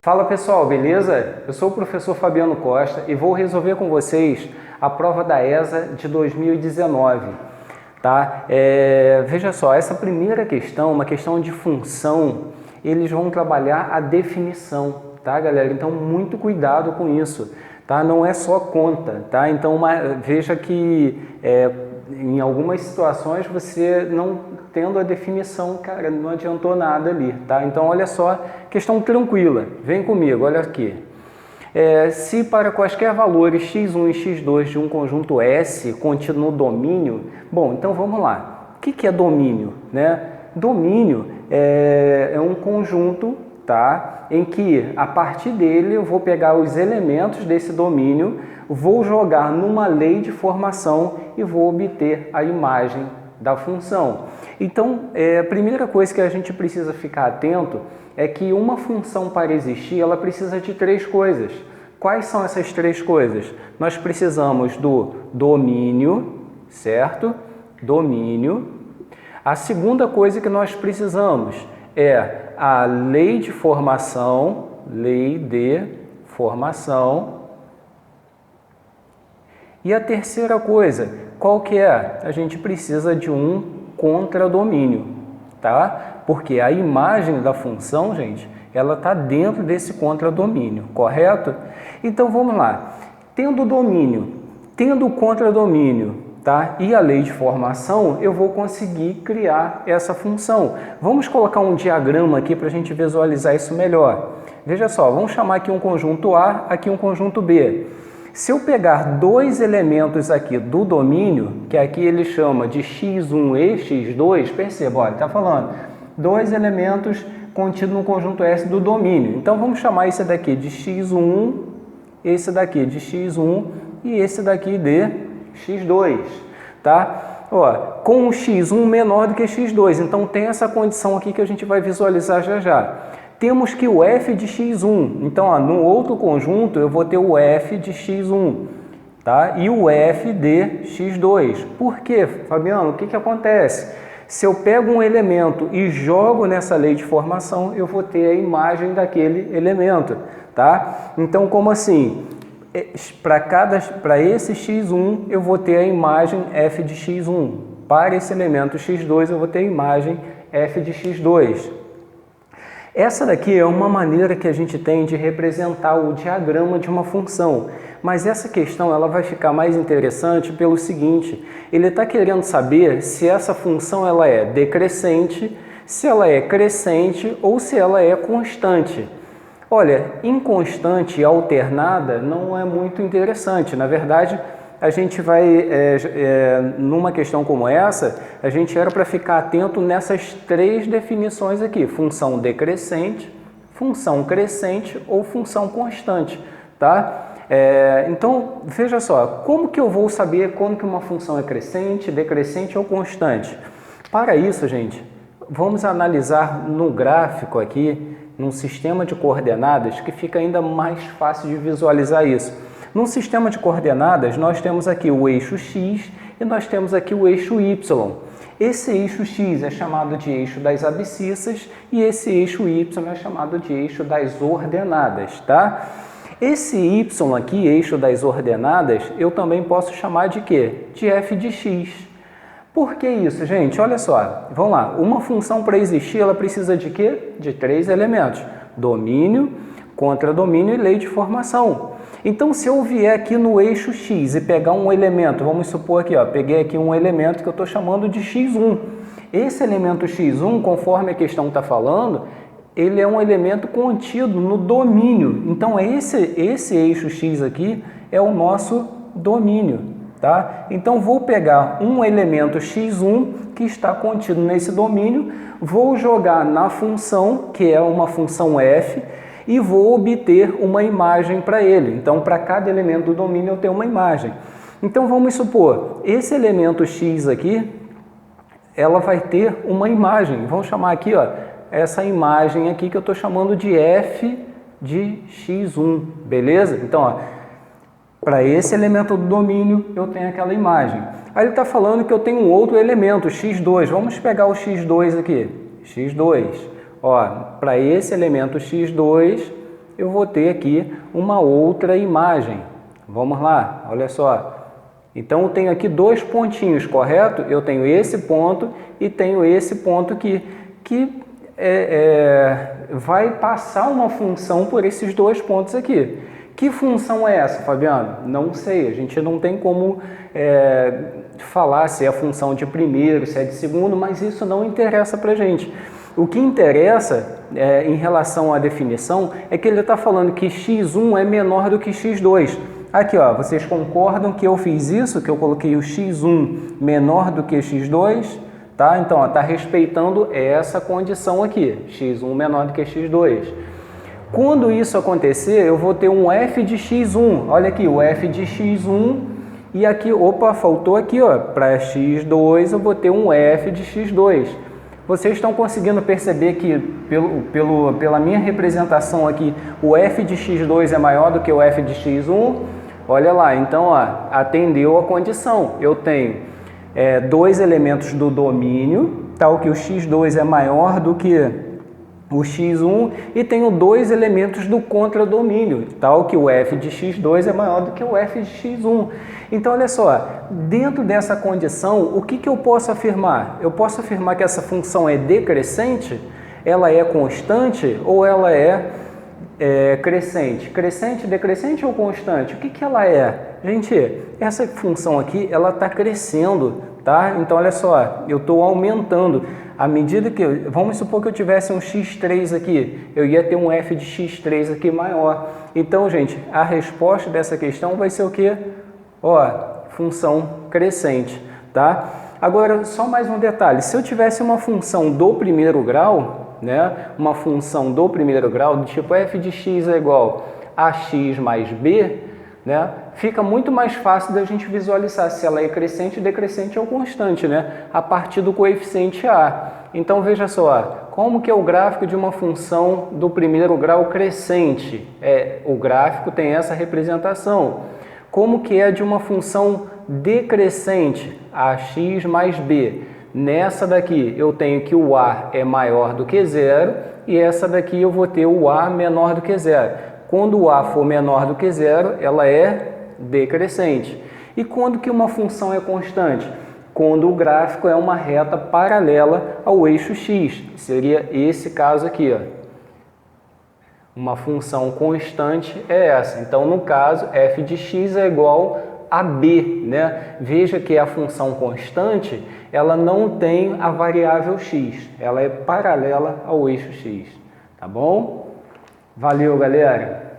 Fala pessoal, beleza? Eu sou o professor Fabiano Costa e vou resolver com vocês a prova da ESA de 2019, tá? Veja só, essa primeira questão, uma questão de função, eles vão trabalhar a definição, tá galera? Então muito cuidado com isso, tá? Não é só conta, tá? Então veja que em algumas situações você não tendo a definição, cara, não adiantou nada ali, tá? Então olha só, questão tranquila, vem comigo, olha aqui. Se para quaisquer valores x1 e x2 de um conjunto S contido no domínio, bom, então vamos lá. O que é domínio, né? Domínio é um conjunto, tá? Em que a partir dele eu vou pegar os elementos desse domínio, vou jogar numa lei de formação e vou obter a imagem da função. Então, a primeira coisa que a gente precisa ficar atento é que uma função para existir, ela precisa de três coisas. Quais são essas três coisas? Nós precisamos do domínio, certo? Domínio. A segunda coisa que nós precisamos é a lei de formação, lei de formação. E a terceira coisa, qual que é? A gente precisa de um contradomínio, tá? Porque a imagem da função, gente, ela está dentro desse contradomínio, correto? Então vamos lá. Tendo o domínio, tendo o contradomínio, tá? E a lei de formação, eu vou conseguir criar essa função. Vamos colocar um diagrama aqui para a gente visualizar isso melhor. Veja só, vamos chamar aqui um conjunto A, aqui um conjunto B. Se eu pegar dois elementos aqui do domínio, que aqui ele chama de x1 e x2, perceba, olha, está falando dois elementos contidos no conjunto S do domínio. Então vamos chamar esse daqui de x1, esse daqui de x1 e esse daqui de x2, tá? Ó, com o x1 menor do que x2, então tem essa condição aqui que a gente vai visualizar já já. Temos que o f de x1, então ó, no outro conjunto eu vou ter o f de x1, tá? E o f de x2. Por quê, Fabiano? O que acontece? Se eu pego um elemento e jogo nessa lei de formação, eu vou ter a imagem daquele elemento, tá? Então, como assim? Para esse x1 eu vou ter a imagem f de x1. Para esse elemento x2 eu vou ter a imagem f de x2. Essa daqui é uma maneira que a gente tem de representar o diagrama de uma função, mas essa questão ela vai ficar mais interessante pelo seguinte, ele está querendo saber se essa função ela é decrescente, se ela é crescente ou se ela é constante. Olha, inconstante e alternada não é muito interessante, na verdade a gente vai, numa questão como essa, a gente era para ficar atento nessas três definições aqui, função decrescente, função crescente ou função constante, tá? Então, veja só, como que eu vou saber quando que uma função é crescente, decrescente ou constante? Para isso, gente, vamos analisar no gráfico aqui, num sistema de coordenadas, que fica ainda mais fácil de visualizar isso. No sistema de coordenadas, nós temos aqui o eixo x e nós temos aqui o eixo y. Esse eixo x é chamado de eixo das abscissas e esse eixo y é chamado de eixo das ordenadas, tá? Esse y aqui, eixo das ordenadas, eu também posso chamar de quê? De f de x. Por que isso, gente? Olha só, vamos lá. Uma função para existir, ela precisa de quê? De três elementos. Domínio, contradomínio e lei de formação. Então, se eu vier aqui no eixo x e pegar um elemento, vamos supor aqui, ó, peguei aqui um elemento que eu estou chamando de x1. Esse elemento x1, conforme a questão está falando, ele é um elemento contido no domínio. Então, esse eixo x aqui é o nosso domínio, tá? Então, vou pegar um elemento x1 que está contido nesse domínio, vou jogar na função, que é uma função f, e vou obter uma imagem para ele. Então, para cada elemento do domínio eu tenho uma imagem. Então, vamos supor, esse elemento x aqui, ela vai ter uma imagem. Vamos chamar aqui, ó, essa imagem aqui que eu estou chamando de f de x1, beleza? Então, ó, para esse elemento do domínio eu tenho aquela imagem. Aí ele está falando que eu tenho um outro elemento, x2. Vamos pegar o x2 aqui, x2. Ó, para esse elemento x2, eu vou ter aqui uma outra imagem. Vamos lá, olha só. Então, eu tenho aqui dois pontinhos, correto? Eu tenho esse ponto e tenho esse ponto aqui, que vai passar uma função por esses dois pontos aqui. Que função é essa, Fabiano? Não sei, a gente não tem como falar se é a função de primeiro, se é de segundo, mas isso não interessa para a gente. O que interessa em relação à definição é que ele está falando que x1 é menor do que x2. Aqui, ó, vocês concordam que eu fiz isso, que eu coloquei o x1 menor do que x2? Tá? Então, está respeitando essa condição aqui, x1 menor do que x2. Quando isso acontecer, eu vou ter um f de x1. Olha aqui, o f de x1 e aqui, opa, faltou aqui, ó, para x2 eu vou ter um f de x2. Vocês estão conseguindo perceber que pela minha representação aqui, o f de x2 é maior do que o f de x1? Olha lá, então ó, atendeu a condição. Eu tenho dois elementos do domínio, tal que o x2 é maior do que o x1, e tenho dois elementos do contradomínio, tal que o f de x2 é maior do que o f de x1. Então, olha só, dentro dessa condição, o que eu posso afirmar? Eu posso afirmar que essa função é decrescente, ela é constante ou ela é crescente? Crescente, decrescente ou constante? O que ela é? Gente, essa função aqui, ela está crescendo, tá? Então, olha só, eu estou aumentando. À medida que, vamos supor que eu tivesse um x3 aqui, eu ia ter um f de x3 aqui maior. Então, gente, a resposta dessa questão vai ser o quê? Ó, função crescente, tá? Agora, só mais um detalhe. Se eu tivesse uma função do primeiro grau, né? Uma função do primeiro grau, do tipo f de x é igual a x mais b, né? Fica muito mais fácil da gente visualizar se ela é crescente, decrescente ou constante, né? A partir do coeficiente a. Então, veja só, como que é o gráfico de uma função do primeiro grau crescente? O gráfico tem essa representação. Como que é de uma função decrescente, ax mais b? Nessa daqui eu tenho que o a é maior do que zero e essa daqui eu vou ter o a menor do que zero. Quando o a for menor do que zero, ela é decrescente. E quando que uma função é constante? Quando o gráfico é uma reta paralela ao eixo x. Seria esse caso aqui, ó. Uma função constante é essa. Então, no caso, f de x é igual a b, né? Veja que a função constante, ela não tem a variável x. Ela é paralela ao eixo x. Tá bom? Valeu, galera!